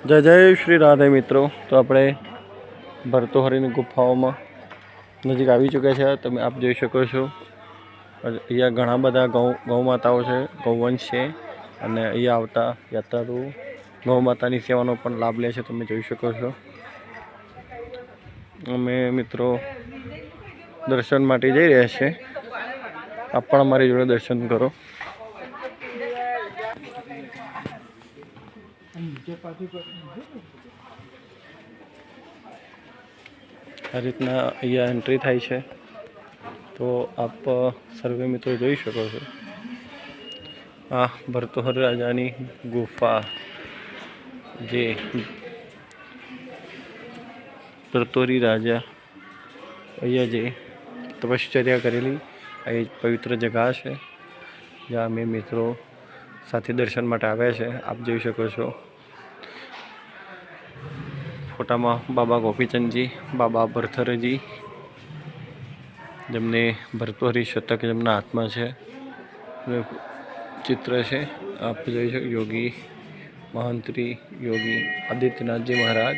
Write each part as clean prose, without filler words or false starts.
જય જય શ્રી રાધે મિત્રો। તો આપણે ભર્તૃહરિની ગુફાઓમાં નજીક આવી ચૂક્યા છે। તમે આપ જોઈ શકો છો અહીંયા ઘણા બધા ગૌ માતાઓ છે, ગૌવંશ છે અને અહીંયા આવતા યાત્રાળુ ગૌ માતાની સેવાનો પણ લાભ લે છે। તમે જોઈ શકો છો અમે મિત્રો દર્શન માટે જઈ રહ્યા છીએ। આપ પણ અમારી જોડે દર્શન કરો। આ રીતના અહીંયા એન્ટ્રી થાય છે। તો આપ સર્વે મિત્રો જોઈ શકો છો આ ભર્તૃહરિ રાજાની ગુફા, જે ભર્તૃહરિ રાજા અહીંયા જે તપશ્ચર્યા કરેલી આ એક પવિત્ર જગા છે, જ્યાં અમે મિત્રો સાથે દર્શન માટે આવ્યા છે। આપ જોઈ શકો છો ફોટામાં બાબા ગોપીચંદજી, બાબા ભર્તૃહરિજી, જેમને ભર્તૃહરિ શતક જેમના હાથમાં છે, ચિત્ર છે। આપ જોઈ શકો યોગી મહંત્રી યોગી આદિત્યનાથજી મહારાજ।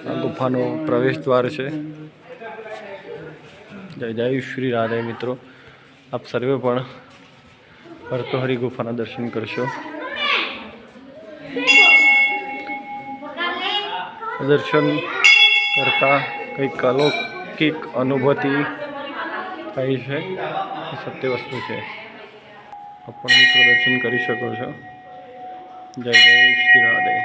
આ ગુફાનો પ્રવેશ દ્વાર છે। જય જય શ્રી રાધે મિત્રો। આપ સર્વે પણ ભર્તૃહરિ ગુફાના દર્શન કરશો। દર્શન કરતા કંઈક અલૌકિક અનુભૂતિ થાય છે, સત્ય વસ્તુ છે। આપ પણ મિત્રો દર્શન કરી શકો છો। જય જય શ્રી રાધે।